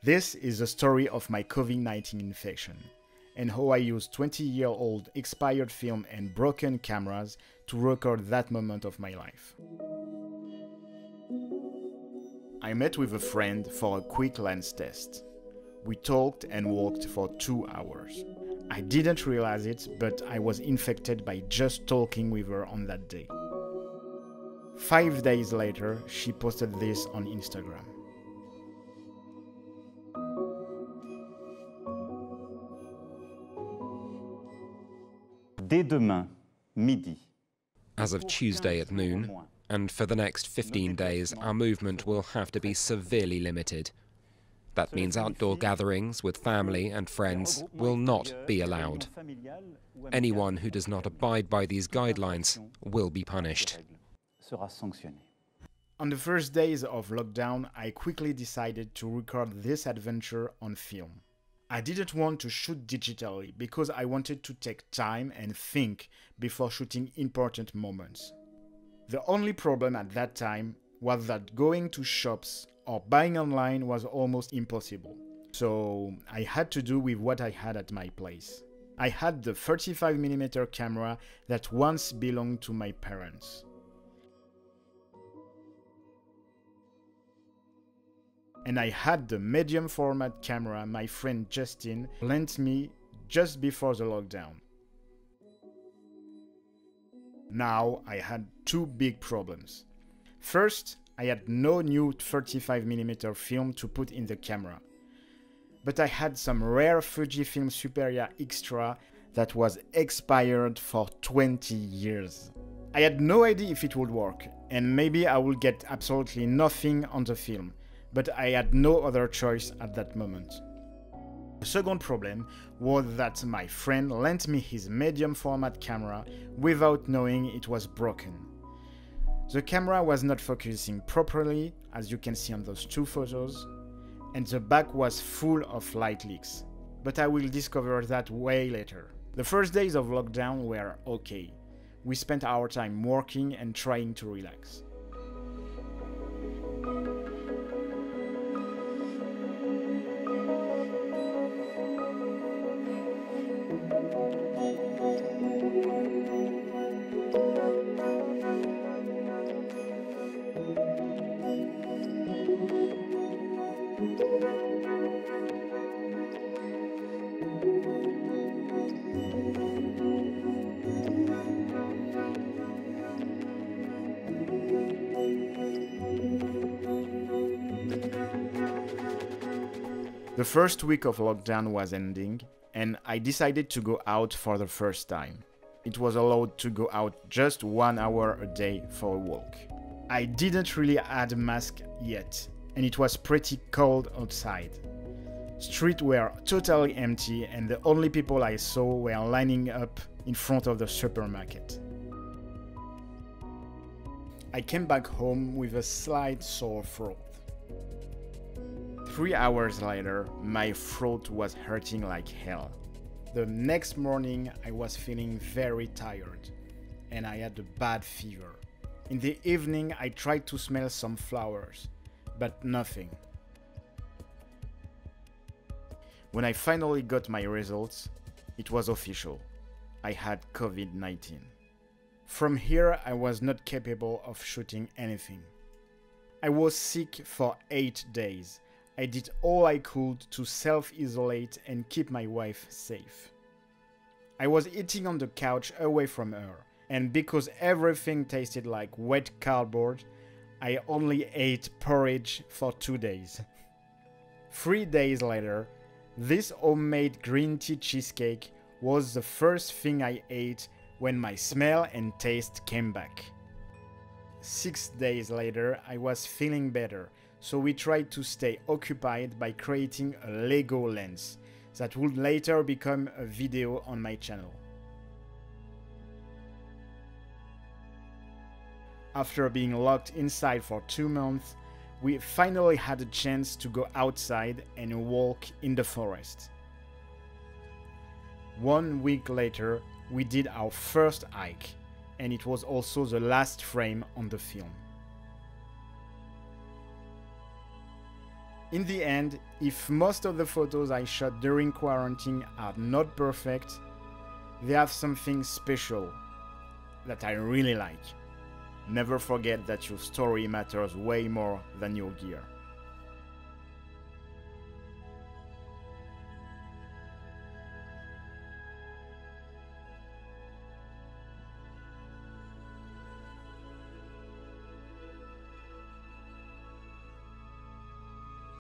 This is the story of my COVID-19 infection and how I used 20-year-old expired film and broken cameras to record that moment of my life. I met with a friend for a quick lens test. We talked and walked for 2 hours. I didn't realize it, but I was infected by just talking with her on that day. 5 days later, she posted this on Instagram. Dès demain, midi. As of Tuesday at noon, and for the next 15 days, our movement will have to be severely limited. That means outdoor gatherings with family and friends will not be allowed. Anyone who does not abide by these guidelines will be punished. On the first days of lockdown, I quickly decided to record this adventure on film. I didn't want to shoot digitally because I wanted to take time and think before shooting important moments. The only problem at that time was that going to shops or buying online was almost impossible. So I had to do with what I had at my place. I had the 35mm camera that once belonged to my parents. And I had the medium format camera my friend Justin lent me just before the lockdown. Now I had two big problems. First, I had no new 35mm film to put in the camera. But I had some rare Fujifilm Superia Extra that was expired for 20 years. I had no idea if it would work, and maybe I would get absolutely nothing on the film. But I had no other choice at that moment. The second problem was that my friend lent me his medium format camera without knowing it was broken. The camera was not focusing properly, as you can see on those two photos, and the back was full of light leaks. But I will discover that way later. The first days of lockdown were okay. We spent our time working and trying to relax. The first week of lockdown was ending, and I decided to go out for the first time. It was allowed to go out just 1 hour a day for a walk. I didn't really have a mask yet, and it was pretty cold outside. Streets were totally empty, and the only people I saw were lining up in front of the supermarket. I came back home with a slight sore throat. 3 hours later, my throat was hurting like hell. The next morning, I was feeling very tired, and I had a bad fever. In the evening, I tried to smell some flowers, but nothing. When I finally got my results, it was official. I had COVID-19. From here, I was not capable of shooting anything. I was sick for 8 days. I did all I could to self-isolate and keep my wife safe. I was eating on the couch away from her, and because everything tasted like wet cardboard, I only ate porridge for 2 days. 3 days later, this homemade green tea cheesecake was the first thing I ate when my smell and taste came back. 6 days later, I was feeling better. So we tried to stay occupied by creating a Lego lens that would later become a video on my channel. After being locked inside for 2 months, we finally had a chance to go outside and walk in the forest. 1 week later, we did our first hike, and it was also the last frame on the film. In the end, if most of the photos I shot during quarantine are not perfect, they have something special that I really like. Never forget that your story matters way more than your gear.